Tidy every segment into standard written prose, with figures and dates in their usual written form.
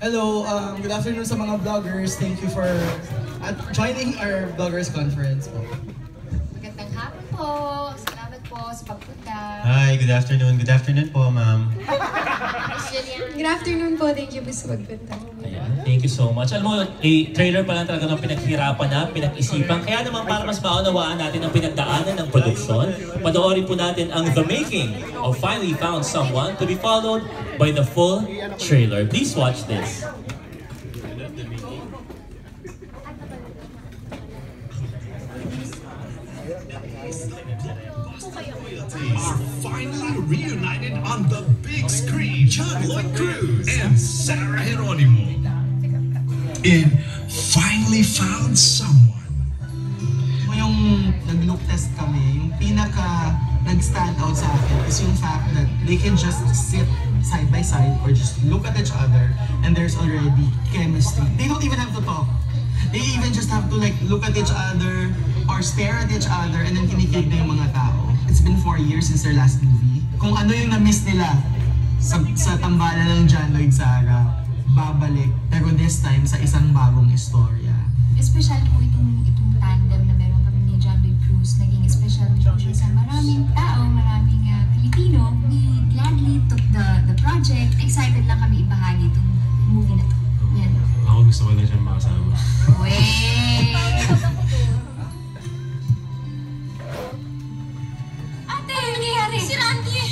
Hello, good afternoon sa mga vloggers. Thank you for joining our vloggers conference. Magandang hapon po. Salamat po sa pagpunta. Hi, good afternoon. Good afternoon po, ma'am. Good afternoon po. Thank you po sa pagpunta. Ayan, thank you so much. Alam mo, trailer pa lang talaga ng pinaghirapan na, pinag-isipan. Kaya naman para mas maunawaan natin ang pinagdaanan ng produksyon, panoorin po natin ang The Making of Finally Found Someone to be followed by the full trailer. Please watch this. Are finally reunited on the big screen. John Lloyd Cruz and Sarah Geronimo in Finally Found Someone. Yung nag-look test kami, yung pinaka nag-stand out sa akin is yung fact that they can just sit side by side or just look at each other and there's already chemistry. They don't even have to talk. They even just have to like look at each other or stare at each other and then kinikilig na yung mga tao. It's been 4 years since their last movie. Kung ano yung na-miss nila sa tambalan ng John Lloyd Sarah, babalik. Pero this time sa isang bagong istorya. Special po itong tandem na meron kami ni John Lloyd Cruz. Naging special po siya sa maraming tao, maraming Pilipino. We gladly took the project. Excited lang kami ibahagi itong movie na to. Yan. Ako gusto ko lang siyang makasama. Wait! Ate, ano nangyayari? Si Randy!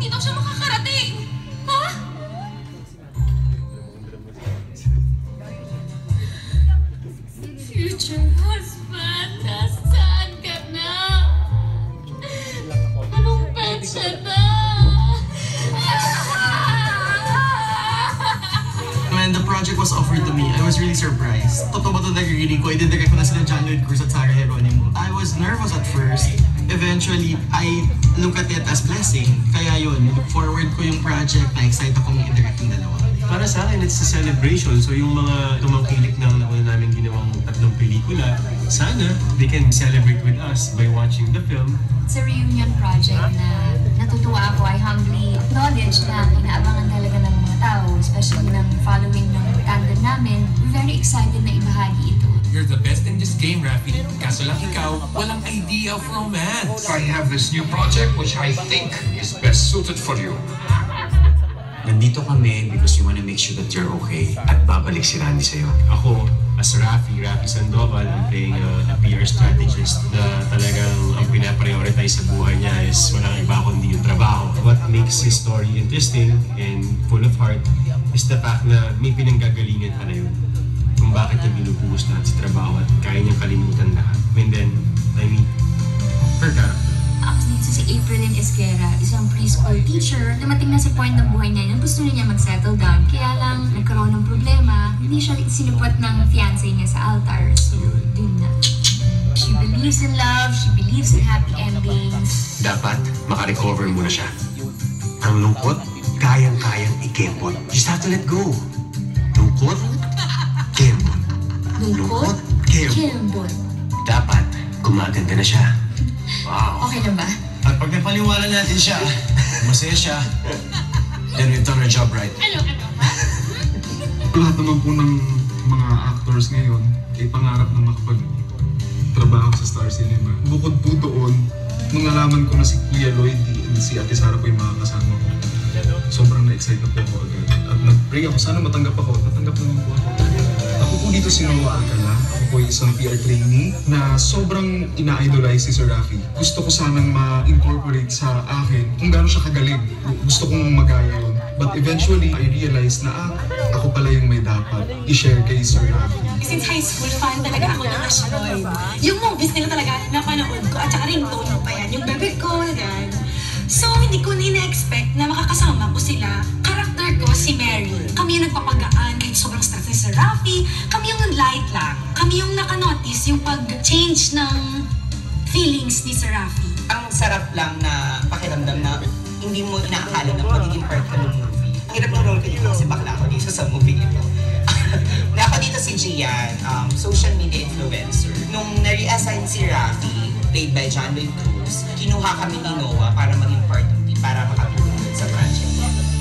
Hindi daw siya makakarating! Ha? Future husband, nasaan ka na? Anong petsa na? When the project was offered to me, I was really surprised. Totoo ba ito nagiging ko? I-direct ko na sila John Lloyd Cruz at Sarah Geronimo. I was nervous at first. Eventually, I look at it as blessing. Kaya yun, look forward ko yung project. Na-excite akong i-direct yung dalawa. Para sa akin, it's a celebration. So yung mga tumangkilik ng nauna namin ginawang 3 pelikula, sana they can celebrate with us by watching the film. It's a reunion project na natutuwa ako. I humbly acknowledge na inaabangan talaga ng mga tao, especially ng following ng tandem namin. We're very excited na ibahagi ito. You're the best in this game, Rafi. Kaso lang ikaw, walang idea of romance. I have this new project which I think is best suited for you. Nandito kami because we want to make sure that you're okay at babalik si Randy sa'yo. Ako, as Rafi Sandoval, I'm playing a PR strategist na talagang ang pinaprioritize sa buhay niya is walang iba kundi yung trabaho. What makes his story interesting and full of heart is the fact na may pinanggagalingan ka na yun. Kung bakit niya binubuhos lahat sa trabaho at kaya niyang kalimutan lahat. And then, I mean, her character. Ako dito si Aprilyn Esguera, isang preschool teacher. Dumating na sa point ng buhay niya na gusto niya mag-settle down. Kaya lang nagkaroon ng problema. Hindi siya sinupot ng fiancé niya sa altar. So, dun na. She believes in love, she believes in happy endings. Dapat makarecover muna siya. Ang lungkot, kayang-kayang ikempot. You just have to let go. Lungkot, kempot. Lungkot, kembot. Dapat gumaganda na siya. Wow. Okay na ba? At pag napaniwala natin siya, masaya siya, then we've done our job right. Ano ba? Lahat naman po ng mga actors ngayon ay pangarap na makapagtrabaho sa Star Cinema. Bukod po doon, nung nalaman ko na si Kuya Lloyd and si Ate Sara po yung makakasama ko, sobrang na-excite na po ako agad. At nag-pray ako, sana matanggap ako. Natanggap naman po ako. Ako po dito si Noah Alcala. Ako po isang PR trainee na sobrang ina-idolize si Sir Rafi. Gusto ko sanang ma-incorporate sa akin kung gaano siya kagaling. Gusto kong magaya yun. But eventually, I realized na ako pala yung may dapat i-share kay Sir Rafi. Since high school, fan talaga ako ng Ash Lloyd. Yung movies nila talaga napanood ko at saka ringtone pa yan. Yung bebe ko, yan. So, hindi ko na-expect na makakasama ko sila. Karakter ko, si Mary. Kami yung nagpapagaan kahit sobrang stress ni Sir Rafi. Kami yung light lang. Kami yung nakanotice yung pag-change ng feelings ni Sir Rafi. Ang sarap lang na pakiramdam na hindi mo inaakala na magiging part ka ng movie. Ang hirap ng role ko dito kasi bakla ako dito sa movie ito. Ako dito si Gian, social media influencer. Nung na-reassign si Rafi, played by John Lloyd Cruz, kinuha kami ni Noah para maging part ng team, para makatulong sa project.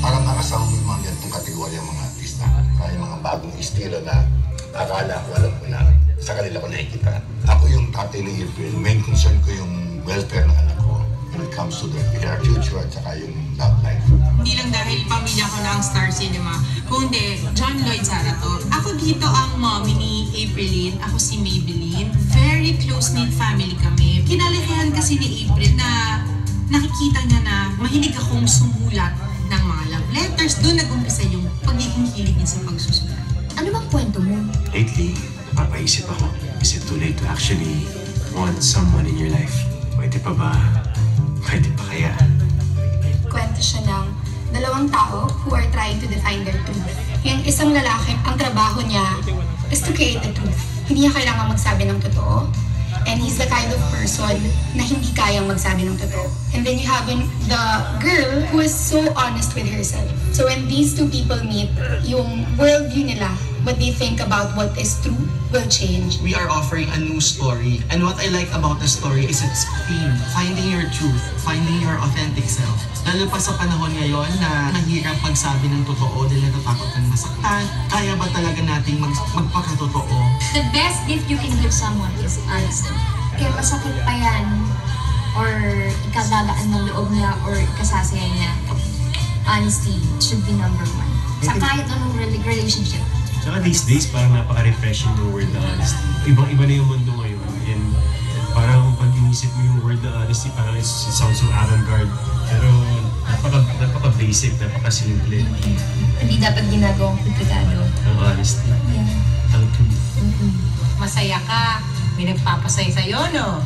Parang nakasama mo yung mga ganitong kategorya mga artista, kaya mga bagong estilo na akala ko alam ko na sa kanila ko nakikita. Ako yung tatay ng April, main concern ko yung welfare ng anak ko when it comes to their future at saka yung love life. Hindi lang dahil pamilya ko na ang Star Cinema, kundi John Lloyd Sarato. Ako dito ang mommy ni Aprilyn, ako si Maybelline. Very close-knit family kami. Kinalakihan kasi ni April na nakikita niya na mahilig akong sumulat ng mga love letters. Doon nag-umpisa yung pagiging hilig niya sa pagsusulat. Ano bang kwento mo? Lately, napapaisip ako, is it too late to actually want someone in your life? Pwede pa ba? Pwede pa kaya? Kwento siya ng dalawang tao who are trying to define their truth. Yung isang lalaki, ang trabaho niya is to create the truth. Hindi niya kailangan magsabi ng totoo. And he's the kind of person na hindi kayang magsabi ng totoo. And then you have the girl who is so honest with herself. So when these two people meet, yung worldview nila, what they think about what is true, will change. We are offering a new story. And what I like about the story is its theme, finding your truth, finding your authentic self. Lalo pa sa panahon ngayon na mahirap magsabi ng totoo dahil natatakot kang masaktan, kaya ba talaga nating magpakatotoo? The best gift you can give someone is honesty. Kaya masakit pa yan, or ikagagaan ng loob niya, or ikasasaya niya, honesty should be number one. Sa kahit anong relationship. Tsaka these days, parang napaka-refreshing ng word na honesty. Ibang-iba na yung mundo ngayon. And parang pag inisip mo yung word na honesty, parang it sounds so avant-garde. Pero napaka-basic, napaka-simple. Hindi dapat ginagawang komplikado. Ang honesty. Yeah. Ang truth. Masaya ka, may nagpapasaya sa'yo, no?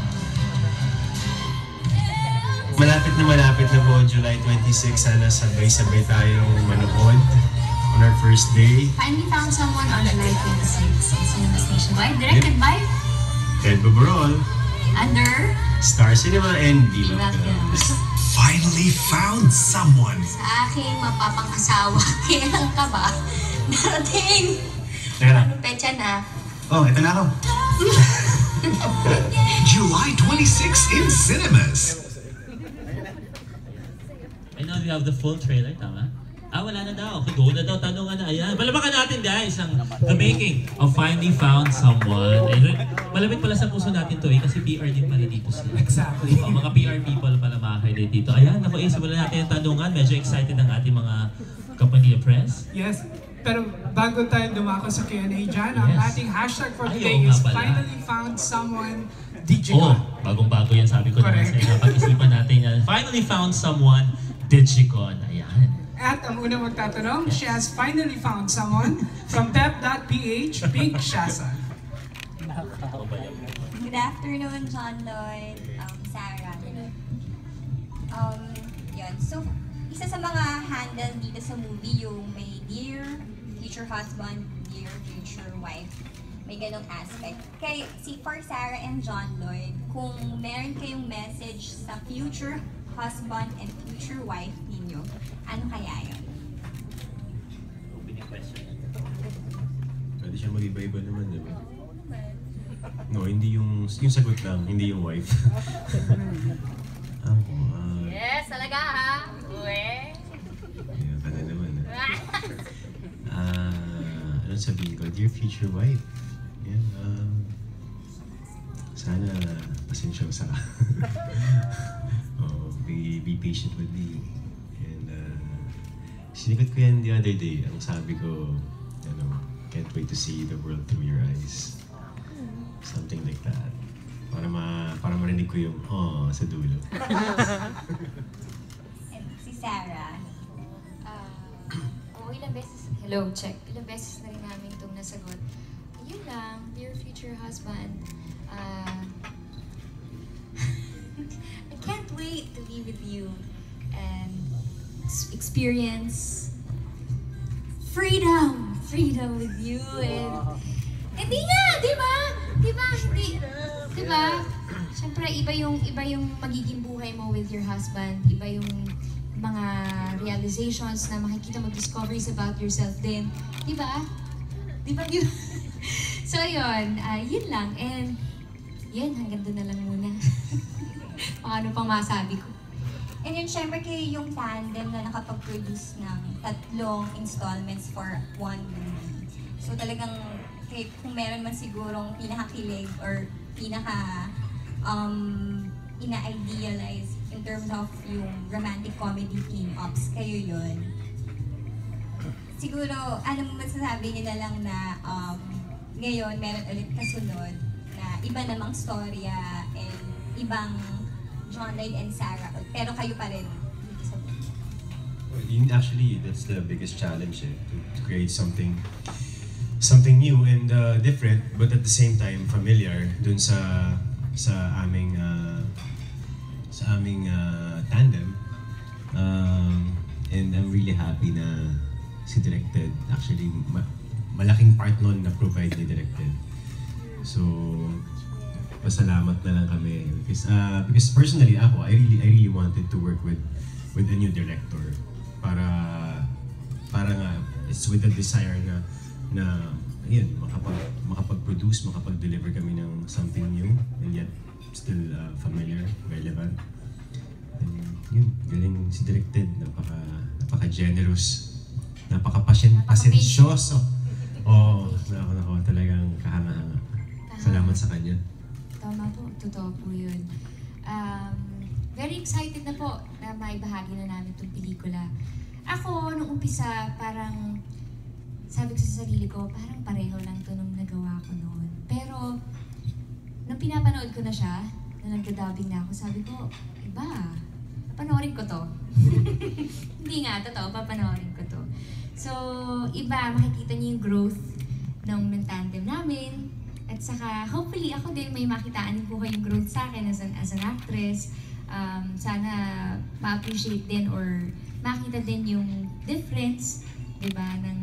Malapit na po, July 26, sana sabay-sabay tayong manood on our first day. Finally found someone on July 26 in cinemas nationwide, directed by Ted Boborol, under Star Cinema and Viva Films. Finally found someone. Sa aking mapapangasawa, kailan ka ba? Darating! Teka lang. Pecha na. Oh, ito na ako. July 26 in cinemas. I know you have the full trailer, tama? Wala na daw. Okay, go na daw. Tanungan na. Ayan. Palabakan natin, guys, ang The Making of Finally Found Someone. Malamit pala sa puso natin to kasi PR din pala dito sila. Exactly. Mga PR people pala makakahilit dito. Ayan, ako simulan natin yung tanungan. Medyo excited ang ating mga Kapamilya Press. Yes. Pero bago tayo dumako sa Q&A dyan, ang ating hashtag for today Ayaw is nga pala. Finally Found Someone Digicon. Oh, bagong-bago yan. Sabi ko naman sa inyo. Pag-isipan natin yan. Finally Found Someone Digicon. Ayan. At ang unang magtatanong, she has finally found someone from pep.ph, Pink Shasa. Good afternoon, John Lloyd, Sarah. Yun. So, isa sa mga handle dito sa movie, yung may dear future husband, dear future wife. May ganong aspect. Kaya for Sarah and John Lloyd, kung meron kayong message sa future husband and future wife ninyo, ano kaya yun? Pwede siya mag-iba-iba naman, di ba? No, hindi yung sagot lang, hindi yung wife. Yes, talaga ha? Uwe. Ayun ka na naman. Anong sabihin ko? Dear future wife. Yan, sana pasensyosa ka. Be patient with me. And sinigot ko yan the other day. Ang sabi ko, can't wait to see the world through your eyes. Something like that. Para marinig ko yung sa dulo. And si Sarah? Ilang beses, hello, check. Ilang beses na rin namin itong nasagot. Yun lang, dear future husband. I can't wait to be with you and experience freedom with you. And hindi nga, di ba? Hindi, di ba? Siyempre, iba yung magiging buhay mo with your husband. Iba yung mga realizations na makikita mo, discoveries about yourself din. Di ba? So, yun lang. And, yan, hanggang doon na lang muna. Ano pang masabi ko? And yun, syempre kayo yung tandem na nakapag-produce ng 3 installments for one movie. So talagang kung meron man sigurong pinakakilig or ina-idealize in terms of yung romantic comedy team-ups, kayo yun. Siguro, masasabi nila lang na ngayon meron ulit kasunod na iba namang storya and ibang John Lloyd and Sarah, pero kayo pa rin dito sa movie. Actually, that's the biggest challenge, to create something new and different, but at the same time familiar dun sa aming tandem. And I'm really happy na si Directed, actually malaking part nun na provide ni Directed. So pasalamat na lang kami because personally ako, I really wanted to work with a new director para nga it's with the desire na yun, makapag-produce, makapag-deliver kami ng something new and yet still familiar, relevant. And yun, galing si Directed, napaka-generous, napaka-pasensyoso. Nako, talagang kahanga-hanga. Salamat sa kanya. Tama po, totoo po yun. Very excited na po na maibahagi na namin itong pelikula. Ako, nung umpisa, parang sabi ko sa sarili ko, parang pareho lang ito nung nagawa ko noon. Pero, nung pinapanood ko na siya, na nagda-dubbing na ako, sabi ko, iba, papanoorin ko to. Hindi nga, totoo, papanoorin ko to. So, iba, makikita niyo yung growth ng tandem namin. At saka, hopefully, ako din may makitaan din po kayong growth sa akin as an actress. Sana ma-appreciate din or makita din yung difference, diba, ng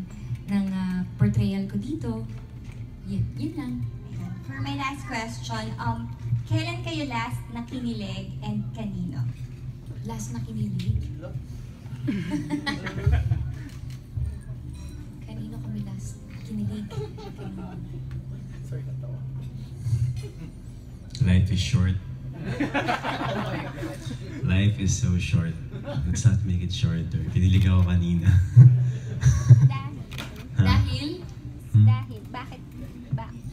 portrayal ko dito. Yun lang. For my last question, kailan kayo last nakinilig and kanino? Last nakinilig? Kanino kami last nakinilig? Life is short. Life is so short. Let's not make it shorter. Kinilig ako kanina. Dahil? Dahil? Bakit?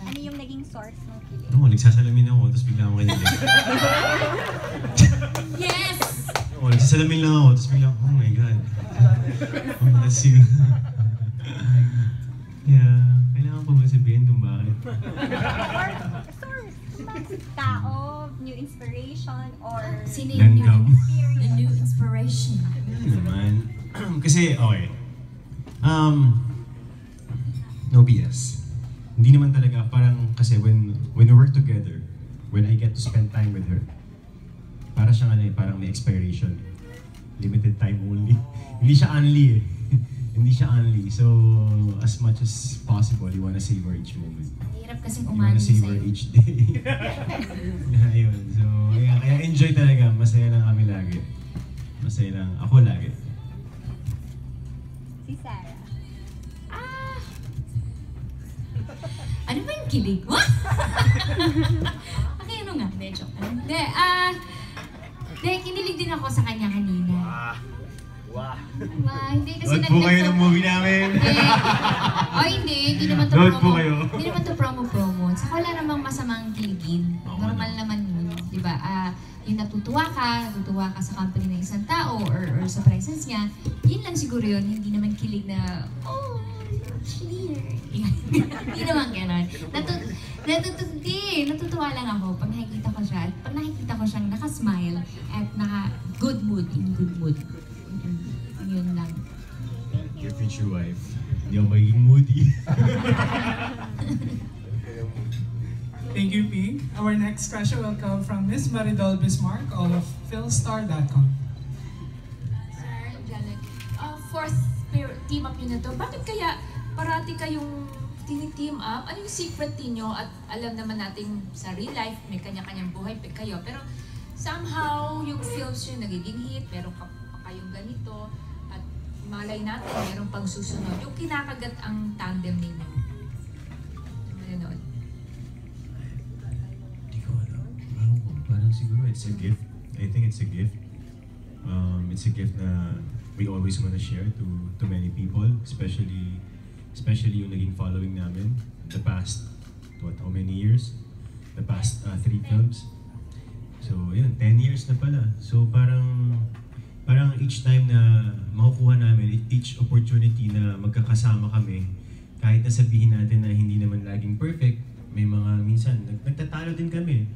Ano yung naging source ng kilig? Nagsasalamin ako, tapos bigla ako kinilig. Yes! Nagsasalamin lang ako, tapos bigla ako, oh my God. Oh, that's you. Yeah, kailangan ko ba sabihin kung bakit? Source? Tao, new inspiration, or... Sino yung new inspiration? Naman. Kasi, okay. No BS. Hindi naman talaga, parang kasi when we work together, when I get to spend time with her, para siyang parang may expiration. Limited time only. Hindi siya only eh. Hindi siya only. So, as much as possible, you wanna savor each moment. Hirap kasing You wanna umali savor sa'yo. each day. Ayun. So, kaya enjoy talaga. Masaya lang kami lagi. Masaya lang ako lagi. Si Sarah. Ano ba yung kilig? What? Okay, ano nga? Medyo. Hindi, kinilig din ako sa kanya kanina. Hindi kasi Load po kayo ng movie namin. Hindi naman to Load po promo. kayo. Hindi naman to promo. Saka wala namang masamang kiligin. Normal naman yun, di ba? Yung natutuwa ka sa company ng isang tao or sa presence niya, yun lang siguro yun. Hindi naman kilig na, oh, cheer. Hindi naman gano'n. Natutuwa lang ako pag nakikita ko siya. Pag nakikita ko siyang nakasmile at naka-good mood, in good mood. Yun lang. Your future wife. Hindi ako magiging moody. Thank you, Pink. Our next question will come from Miss Maridol Bismarck of Philstar.com. Sir Angelic, fourth team up yun na to. Bakit kaya parati kayong tini-team up? Ano yung secret niyo? At alam naman natin sa real life, may kanya-kanyang buhay kayo. Pero somehow, yung films yung nagiging hit, meron pa kayong ganito, at malay natin, meron pang susunod. Yung kinakagat ang tandem ninyo. Manonood. Hindi ko alam. Parang siguro it's a gift. I think it's a gift. It's a gift na we always want to share to many people, especially especially yung naging following namin the past, how many years? The past 3 films. So yun, 10 years na pala. So parang each time na makukuha namin, each opportunity na magkakasama kami, kahit na sabihin natin na hindi naman laging perfect, may mga minsan nagtatalo din kami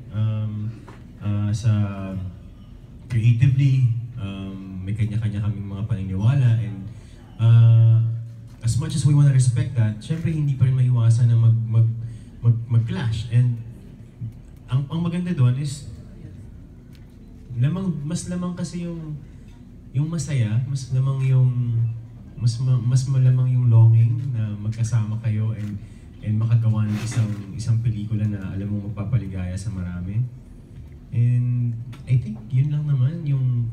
sa creatively, may kanya-kanya kaming mga paniniwala, and as much as we want to respect that, syempre hindi pa rin maiwasan na mag-clash. And ang maganda doon is mas lamang kasi yung masaya, mas malamang yung longing na magkasama kayo and makagawa ng isang pelikula na alam mo magpapaligaya sa marami. And I think yun lang naman, yung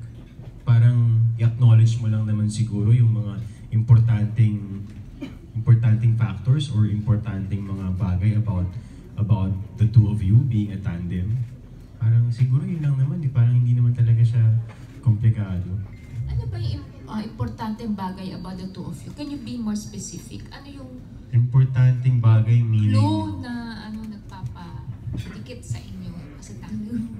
parang i-acknowledge mo lang naman siguro yung mga importanteng factors or importanteng mga bagay about the two of you being a tandem. Parang siguro yun lang naman, parang hindi naman talaga siya komplikado. Ano ba yung importanteng bagay about the two of you? Can you be more specific? Ano yung importanteng bagay meaning? clue na nagpapadikit sa inyo as a tandem?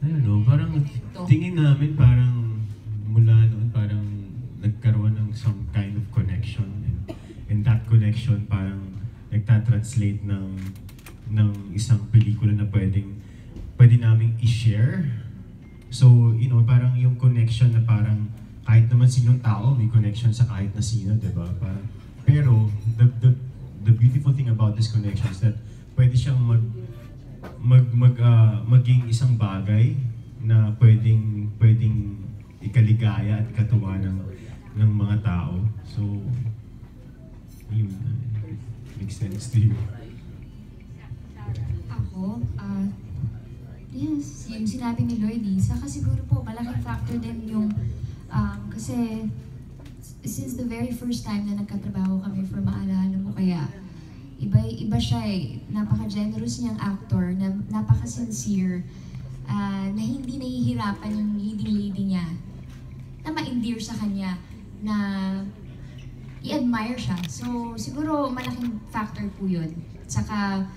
I don't know, parang tingin namin parang mula noon parang nagkaroon ng some kind of connection, and that connection parang nagtatranslate ng isang pelikula na pwede naming i-share. So, you know, parang yung connection na parang kahit naman sinong tao may connection sa kahit na sino, diba? Pero the beautiful thing about this connection is that pwede siyang maging isang bagay na pwedeng ikaligaya at ikatuwa ng mga tao. So, yun. Makes sense to you. Ako, yes, yung sinabi ni Lloydie, saka siguro po malaking factor din yung kasi since the very first time na nagkatrabaho kami for Maalala Mo Kaya, iba siya eh. Napaka-generous niyang actor, napaka-sincere, na hindi nahihirapan yung leading lady niya, na ma-endear sa kanya, na i-admire siya. So, siguro malaking factor po yun. Saka,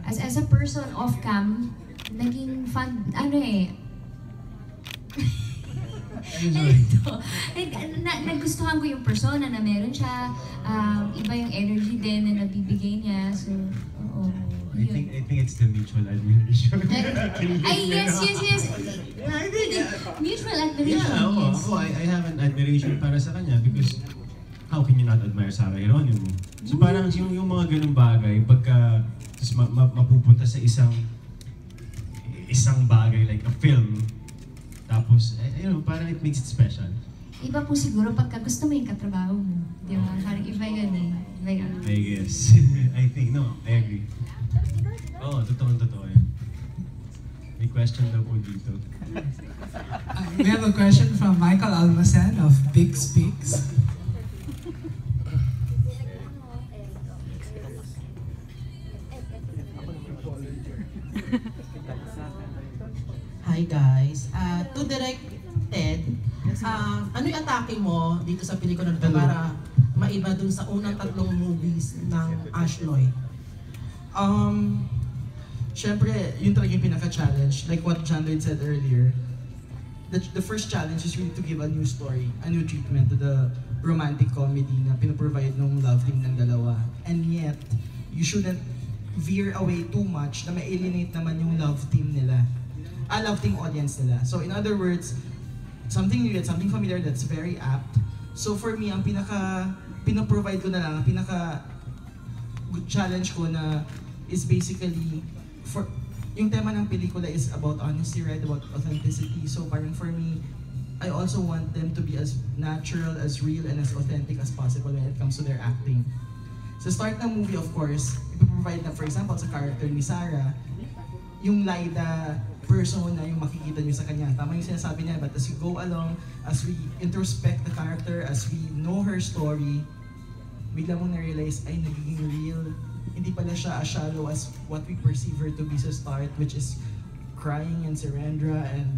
as a person off-cam, naging fun, nagustuhan ko yung persona na meron siya, iba yung energy din na nabibigay niya, so, oo. I think it's the mutual admiration. Yes. Mutual admiration, yes. I have an admiration para sa kanya because how can you not admire Sarah Geronimo? So parang yung mga ganung bagay, pagka mapupunta sa isang bagay like a film, tapos, parang it makes it special. Iba po siguro pagka gusto mo yung katrabaho mo. Di ba? Parang iba yun eh. Iba yun. I guess. I think, no, I agree. Oo, totoo yan. May question daw po dito. We have a question from Michael Almacen of Big Speaks. Hi guys. To direct Ted, ano yung atake mo dito sa pelikula nito para maiba dun sa unang 3 movies ng Ash Lloyd? Siyempre, yun talaga yung pinaka-challenge. Like what John Lloyd said earlier, the first challenge is really to give a new story, a new treatment to the romantic comedy na pinaprovide ng love team ng dalawa. And yet, you shouldn't veer away too much na ma-alienate naman yung love team nila. Love team audience nila. So in other words, something new, something familiar that's very apt. So for me, ang pinaprovide ko na lang, ang challenge ko na is basically, yung tema ng pelikula is about honesty, right? About authenticity. So parang for me, I also want them to be as natural, as real, and as authentic as possible when it comes to their acting. Sa start ng movie, of course, ipaprovide na, for example, sa character ni Sarah, yung Lyda persona yung makikita nyo sa kanya. Tama yung sinasabi niya, but as you go along, as we introspect the character, as we know her story, bigla mong na-realize, ay, nagiging real. Hindi pala siya as shallow as what we perceive her to be sa start, which is crying and Surrendra and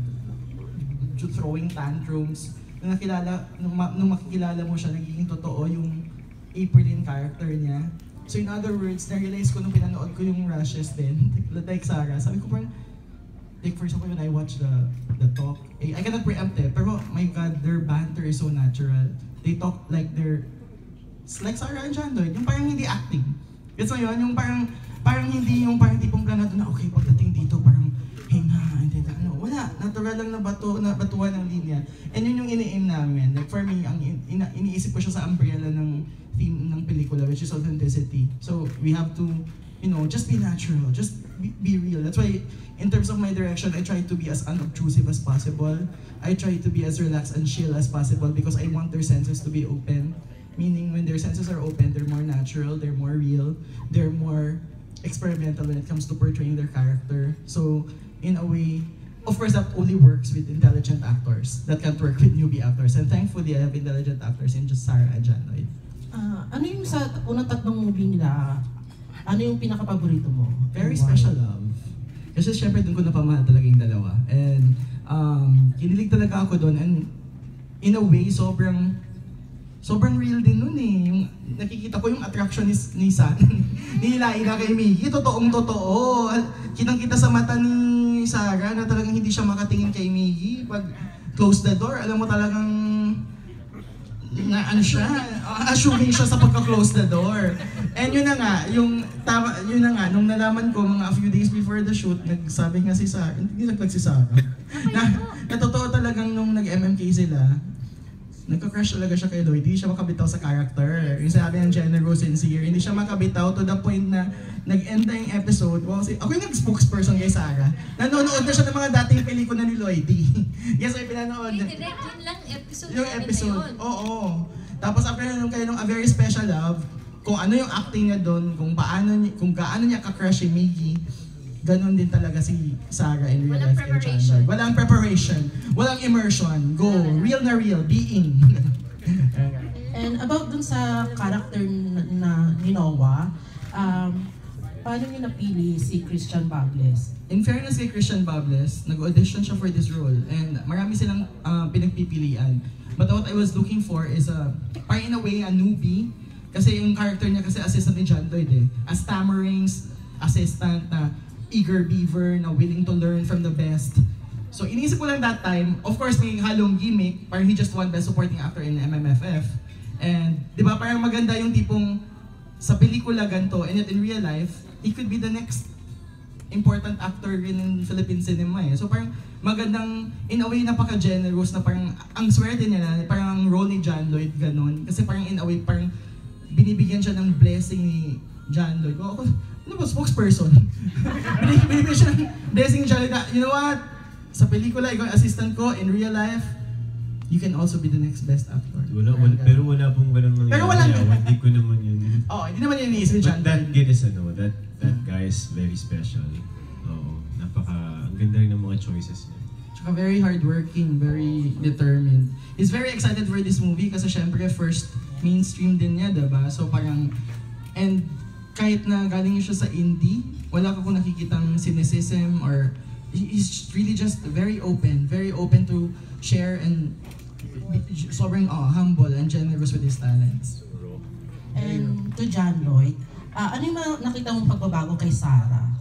throwing tantrums. Nung makikilala mo siya, nagiging totoo yung Aprilline character niya. So in other words, na-realize ko nung pinanood ko yung Rushes din, like Sarah, sabi ko parang, like for example, when I watch the talk, I cannot preempt it, pero my God, their banter is so natural. They talk like it's like Sarah and John Lloyd, yung parang hindi acting. Gets mo yun? Yung parang hindi yung parang tipong planado na, okay, pagdating dito, parang, hinga, hindi na, ano, wala, natural lang na batuan ng linya. And yun yung ini-aim namin. Like for me, ang iniisip ko siya sa umbrella ng theme ng pelikula, which is authenticity. So we have to, just be natural, just be real. That's why, in terms of my direction, I try to be as unobtrusive as possible. I try to be as relaxed and chill as possible because I want their senses to be open. Meaning, when their senses are open, they're more natural, they're more real, they're more experimental when it comes to portraying their character. So, in a way, of course, that only works with intelligent actors. That can't work with newbie actors. And thankfully, I have intelligent actors in just Sarah and John Lloyd. Ano yung sa unang tatlong movie nila, ano yung pinaka-paborito mo? Very special love. Kasi syempre doon ko napamahal talaga yung dalawa. And kinilig talaga ako doon. And in a way, sobrang real din nun eh. Yung nakikita ko yung attraction ni San, ni Laila kay Miggy, totoong-totoo. Kitang-kita sa mata ni Sarah na talagang hindi siya makatingin kay Miggy. Pag close the door, alam mo talagang assuming siya sa pagka-close the door. And yun na nga, nung nalaman ko mga a few days before the shoot, nagsabi nga si Sarah, hindi naglag si Sarah, na totoo talagang nung nag-MMK sila, nagka-crush talaga siya kay Lloyd, hindi siya makabitaw sa character. Yung sabi ng generous, sincere, hindi siya makabitaw to the point na nag-end na yung episode. Wow, ako yung nag-spokesperson kay Sarah. Nanonood na siya ng mga dating pelikula ni Lloydie. Yes, ay pinanood. Yun lang episode yung episode, oo. Tapos after nung kayo nung A Very Special Love, kung ano yung acting niya doon, kung gaano niya ka-crush si Miggy, ganon din talaga si Sarah in real life. Walang preparation. Walang immersion. Go. Real na real. Being. And about dun sa character na ni Noah, paano niyo napili si Christian Bables? In fairness kay Christian Bables, nag-audition siya for this role. And marami silang pinagpipilian. But what I was looking for is parang in a way, a newbie. Kasi yung character niya kasi assistant ni John Lloyd eh. A stammering assistant na eager beaver na willing to learn from the best. So iniisip ko lang that time, of course may halong gimmick, parang he just won Best Supporting Actor in MMFF. And di ba parang maganda yung tipong sa pelikula ganito, and yet in real life, he could be the next important actor rin in Philippine cinema eh. So parang magandang, in a way napaka-generous na parang ang swerte niya na parang ang role ni John Lloyd ganun. Kasi parang in a way parang binibigyan siya ng blessing ni John Lloyd. Ano ba, spokesperson? Binibigyan siya ng blessing ni John Lloyd na, you know what? Sa pelikula, ikaw assistant ko, in real life, you can also be the next best actor. Pero wala pong ganun mangyayari. Pero wala. Hindi ko naman yun. Oo, hindi naman yun iniisip ni John Lloyd. That guy is very special. Oo, ang ganda rin ng mga choices niya. Tsaka very hardworking, very determined. He's very excited for this movie kasi syempre first mainstream din niya, diba? So parang, and kahit na galing siya sa indie, wala ka kung nakikitang cynicism or he's really just very open to share and sobrang humble and generous with his talents. And to John Lloyd, ano yung nakita mong pagbabago kay Sarah?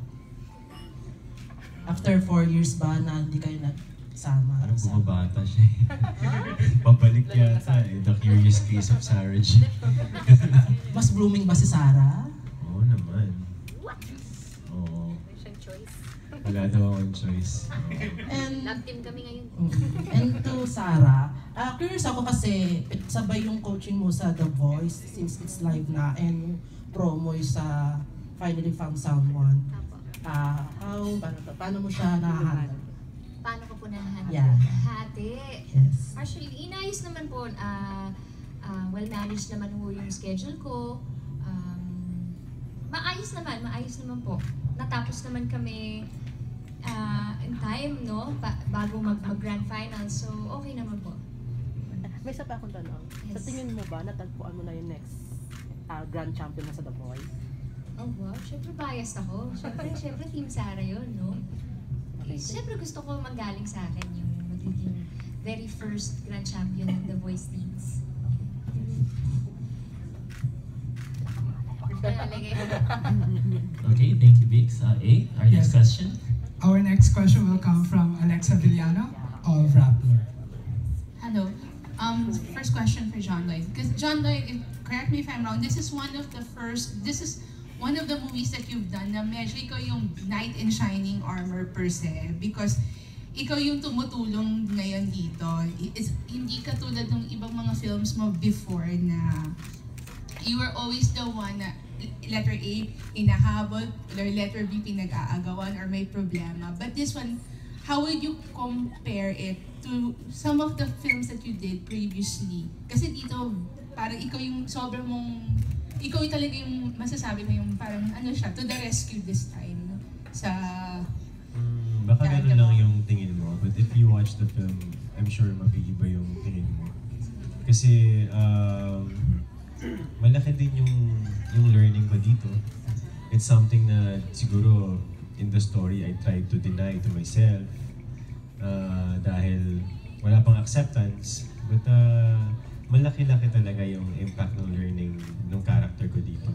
After 4 years ba na hindi kayo nagsama? Parang bumabata siya. Pabalik yata eh. The Curious Case of Sarah G. Mas blooming ba si Sarah? Oo naman. Oo. Wala daw akong choice. And love team kami ngayon. And to Sarah, curious ako kasi sabay yung coaching mo sa The Voice since it's live na and promo sa Finally Found Someone. Paano mo siya nahahandle? Paano ko po nahahandle? Yeah. Hati. Yes. Actually, inayos naman po, well-managed naman po yung schedule ko. Maayos naman po. Natapos naman kami in time, no? Bago mag-grand final. So, okay naman po. May isa pa akong tanong. Yes. Sa tingin mo ba, natagpuan mo na yung next grand champion mo sa The Voice? Oh, wow. Siyempre biased ako. Siyempre Team Sarah yun, no? Siyempre gusto ko manggaling sa akin yung magiging very first grand champion ng The Voice Leagues? Okay, thank you, Bix. A, our next question. Our next question will come from Alexa Villano of Rappler. Hello. First question for John Lloyd. Because John Lloyd, correct me if I'm wrong, this is one of the movies that you've done na medyo ikaw yung knight in shining armor per se. Because ikaw yung tumutulong ngayon dito. Hindi katulad ng ibang mga films mo before na you were always the one na letter A, inahabol, or letter B, pinag-aagawan, or may problema. But this one, how would you compare it to some of the films that you did previously? Kasi dito, parang ikaw yung sobrang mong, ikaw yung talaga yung masasabi mo yung parang ano siya, to the rescue this time sa... Baka gano'n lang yung tingin mo, but if you watch the film, I'm sure mag-iiba yung tingin mo. Kasi, malaki din yung learning ko dito. It's something na siguro in the story I tried to deny to myself dahil wala pang acceptance. But malaki-laki talaga yung impact ng learning ng character ko dito.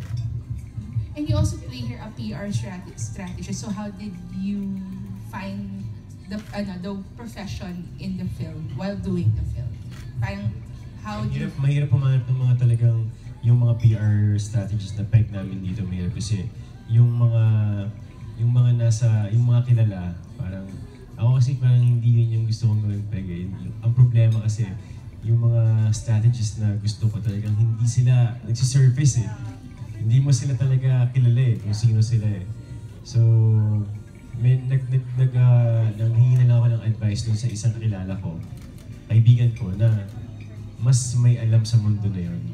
And you also play here a PR strategist. So how did you find the profession in the film while doing the film? Parang Mahirap pumanap ng mga talagang yung mga PR strategies na peg namin dito. Mahirap kasi yung mga kilala, parang ako kasi parang hindi yun yung gusto kong gawin peg eh. Ang problema kasi yung mga strategies na gusto ko talagang hindi sila nagsisurface eh. Hindi mo sila talaga kilala eh kung sino sila eh. So nanghingi na lang ako ng advice dun sa isang kakilala ko, kaibigan ko na mas may alam sa mundo na yun.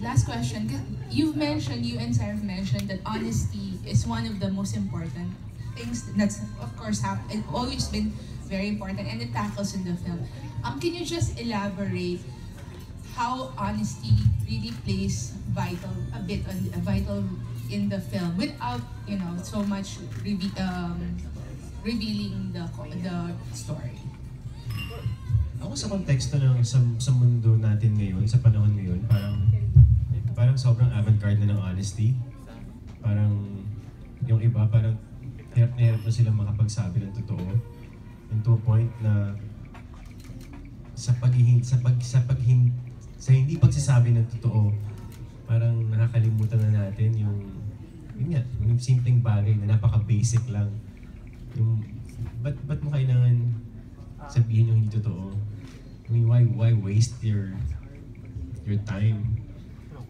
Last question. You and Sarah mentioned that honesty is one of the most important things that's, of course, always been very important, and it tackles in the film. Can you just elaborate how honesty really plays a vital in the film without, so much revealing the story? Ako sa konteksto ng sa mundo natin ngayon, sa panahon ngayon, parang sobrang avant-garde na ng honesty. Parang yung iba, parang hirap na silang makapagsabi ng totoo. And to a point na sa hindi pagsasabi ng totoo, parang nakakalimutan na natin yung simpleng bagay na napaka-basic lang. Yung, ba't mo kailangan sabihin yung hindi totoo? I mean, why waste your time?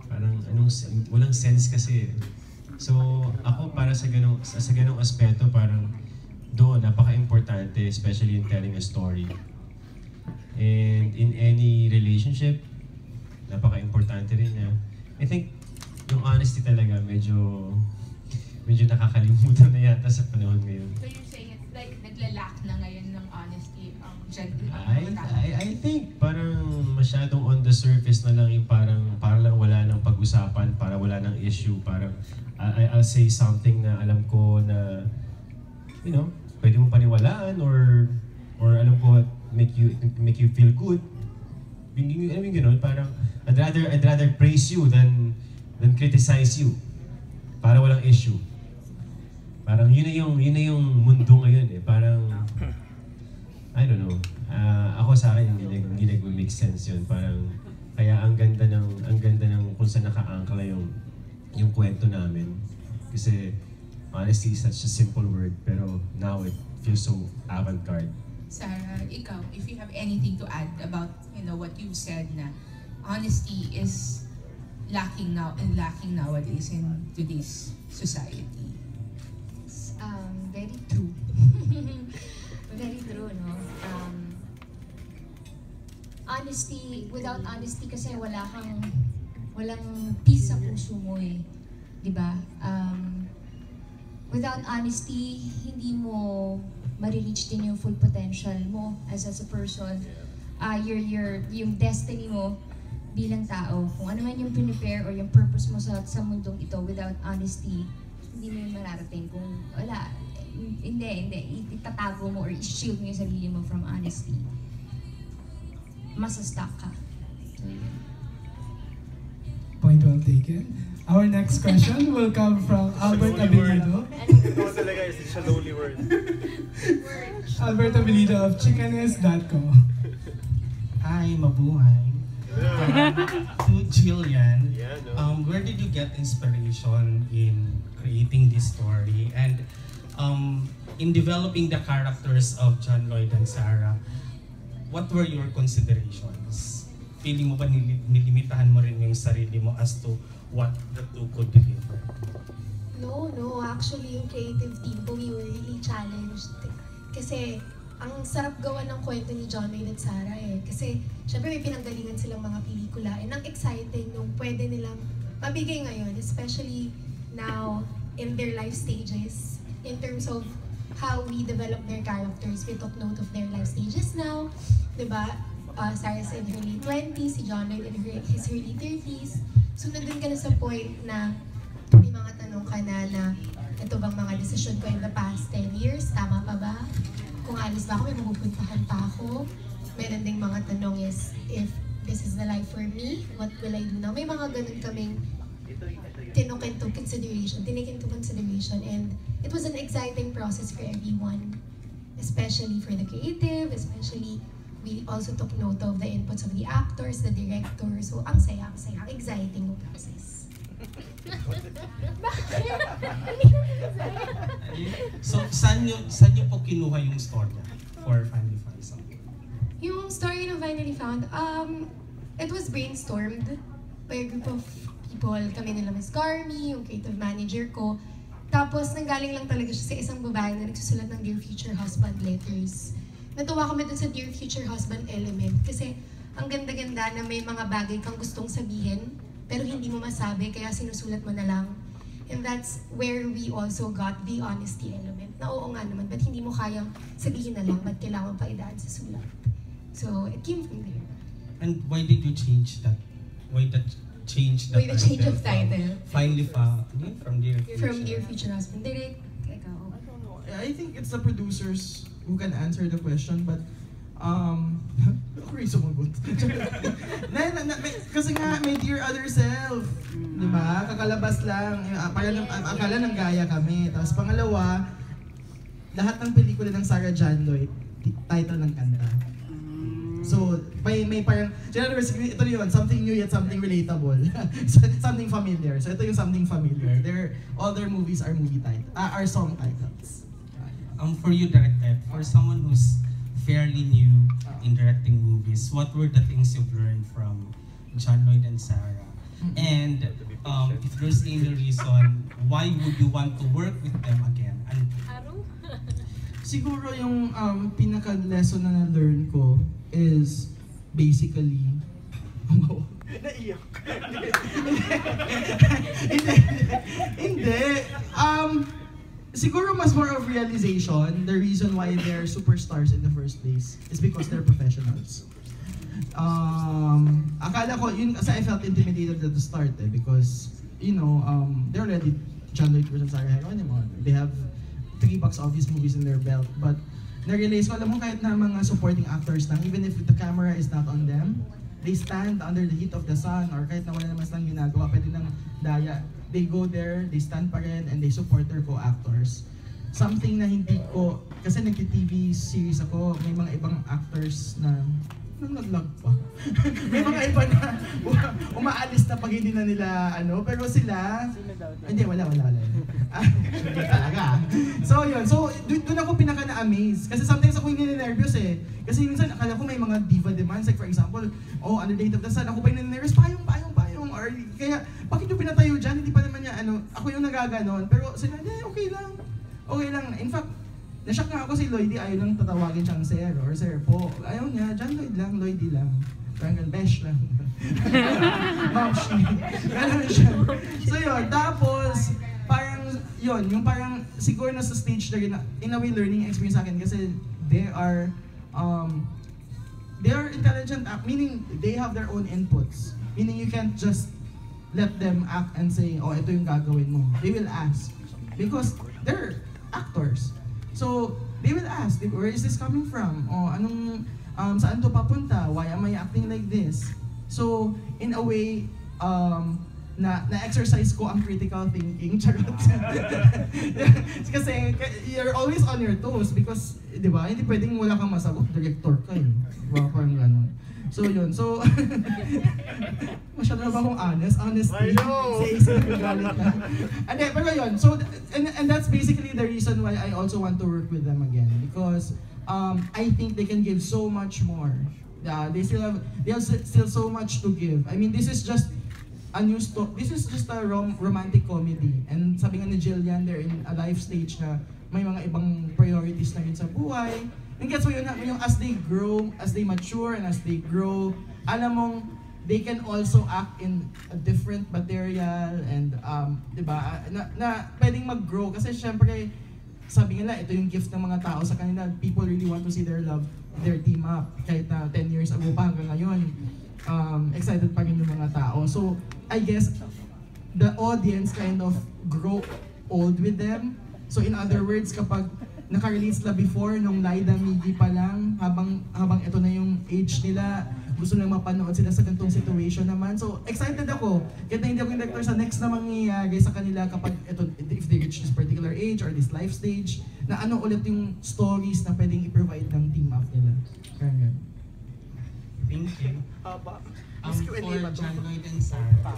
Parang walang sense kasi. So ako para sa ganong aspeto, parang doon napaka-importante, especially in telling a story. And in any relationship, napaka-importante rin niya. I think yung honesty talaga medyo nakakalimutan na yata sa panahon ngayon. So you're saying it's like naglalak na ngayon ng honesty I think parang masyadong on the surface na lang yung parang lang wala nang pag-usapan, para wala nang issue, parang I'll say something na alam ko na pwede mo paniwalaan or alam ko make you feel good. I mean, parang I'd rather praise you than criticize you para walang issue. Parang yun na yung mundo ngayon eh. Parang I don't know. Ako sa akin hindi nag-make sense yun. Parang kaya ang ganda ng kung saan naka-angkla yung kwento namin. Kasi honesty is such a simple word, pero now it feels so avant-garde. Sarah, ikaw, if you have anything to add about what you said na honesty is lacking nowadays in today's society. Very true. Very true, no? Honesty, without honesty kasi walang peace sa puso mo eh. Diba? Without honesty, hindi mo ma-reach din yung full potential mo as a person. Yung destiny mo bilang tao. Kung ano man yung prepare or yung purpose mo sa mundong ito, without honesty, hindi mo yung mararating. Kung wala, hindi, itatago mo or i-shield mo yung sarili mo from honesty. masa-stuck ka. Point well taken. Our next question will come from Albert Abilido. Albert Abilido of chickanes.co. Hi, mabuhay. To Jillian, where did you get inspiration in creating this story? And in developing the characters of John Lloyd and Sarah, what were your considerations? Feeling mo ba nilimitahan mo rin yung sarili mo as to what the two could deliver? No. Actually, yung creative team ko, we were really challenged. Kasi, ang sarap gawa ng kwento ni John Lloyd at Sarah eh. Kasi, syempre may pinanggalingan silang mga pelikula. And ang exciting nung pwede nilang mabigay ngayon, especially now in their life stages, in terms of how we develop their characters. We took note of their life stages now, diba? Sarah's in her late 20s, si John Lloyd in his early 30s. So nandun ka na sa point na may mga tanong ka na ito bang mga desisyon ko in the past 10 years, tama pa ba? Kung alis ba ako, may mapupuntahan pa ako. Meron ding mga tanong is, if this is the life for me, what will I do now? May mga ganun kaming tinake into consideration, and it was an exciting process for everyone, especially for the creative, especially we also took note of the inputs of the actors, the directors. So, ang saya, exciting yung process. So, saan nyo po kinuha yung story for Finally Found Someone? Yung story ng Finally Found, it was brainstormed by a group of people. Kami nila Ms. Garmy, yung creative manager ko. Tapos, nanggaling lang talaga siya sa isang babae na nagsusulat ng Dear Future Husband letters. Natuwa kami dun sa Dear Future Husband element kasi ang ganda-ganda na may mga bagay kang gustong sabihin pero hindi mo masabi kaya sinusulat mo na lang. And that's where we also got the honesty element. Na oo nga naman, ba't hindi mo kayang sabihin na lang, ba't kailangan pa idaan sa sulat? So, it came from there. And why did you change that? Why that change the Why the change of title? Finally Found, from Dear Future. From Dear Future Husband. Direct, ikaw. I think it's the producers who can answer the question, but ako rin sumagot. Kasi nga, may Dear Other Self. Diba? Kakalabas lang. Akala ng gaya kami. Tapos pangalawa, lahat ng pelikula ng Sarah John Lloyd, title ng kanta. So, may parang, in other words, ito yun, something new yet something relatable. Something familiar. So ito yung something familiar. All their movies are are song titles. For you, Direct Ed, for someone who's fairly new in directing movies, what were the things you've learned from John Lloyd and Sarah? And if there's any reason, why would you want to work with them again? And siguro yung pinaka-lesson na na-learn ko is basically... Naiyak. Hindi. Siguro mas more of realization, the reason why they're superstars in the first place is because they're professionals. Akala ko, yun kasi I felt intimidated at the start because, they're already John Lloyd versus Sarah Geronimo. They have 3 box office movies in their belt. But na-realize ko, alam mo, kahit na mga supporting actors lang, even if the camera is not on them, they stand under the heat of the sun, or kahit na wala naman silang ginagawa, pwede nang daya. They go there, they stand pa rin, and they support their co-actors. Something na hindi ko, kasi nagti-TV series ako, may mga ibang actors na nag-log pa. May mga iba na umaalis na pag hindi na nila, pero sila, hindi, wala. Hindi talaga. So yun, doon ako pinaka-na-amaze. Kasi sometimes ako hindi nervous eh. Kasi minsan akala ko may mga diva demands, like for example, Under the Heat of the Sun, ako pa yung nervous, payong, or kaya, bakit yung pinatayo dyan? Hindi pa naman niya, ako yung nagaganon. Pero sila, okay lang. In fact, na-shock nga ako si Lloydie, ayaw lang tatawagin siyang Sir or Sir po. Ayaw niya, John Lloyd lang, Lloydie lang. Parang besh lang. Mamshi. Ganun siya. So yun, tapos, parang yun, yung parang siguro na sa stage na rin, in a way learning experience sa akin kasi they are intelligent, meaning they have their own inputs. Meaning you can't just let them act and say, oh, ito yung gagawin mo. They will ask. Because they're actors. So, they will ask, where is this coming from? O, anong Saan to papunta? Why am I acting like this? So, in a way, na-exercise ko ang critical thinking. Charot. Kasi you're always on your toes because, di ba, hindi pwedeng wala kang masagot, director ka eh. Diba, parang gano'n. So yun, so masyado na ba akong honest? Honestly, sa isip ko galit na. Pero yun, so, and that's basically the reason why I also want to work with them again. Because I think they can give so much more. They have still so much to give. I mean, this is just a new story. This is just a romantic comedy. And sabi nga ni Jillian, they're in a life stage na may mga ibang priorities na rin sa buhay. And gets mo yun, yung as they grow, as they mature, and as they grow, alam mong they can also act in a different material and diba, na pwedeng mag-grow. Kasi syempre, sabi nila, ito yung gift ng mga tao sa kanila. People really want to see their team up. Kahit na 10 years ago pa hanggang ngayon, excited pa rin yung mga tao. So, I guess, the audience kind of grow old with them. So in other words, kapag naka-release sila before, nung Laida Miggy pa lang, habang ito na yung age nila, gusto lang mapanood sila sa ganitong situation naman. So excited ako. Kahit na hindi ako yung director sa next na mangyayari sa kanila kapag ito, if they reach this particular age or this life stage, na ano ulit yung stories na pwedeng i-provide ng team up nila. Kaya nga. Thank you. For John Lloyd and Sarah,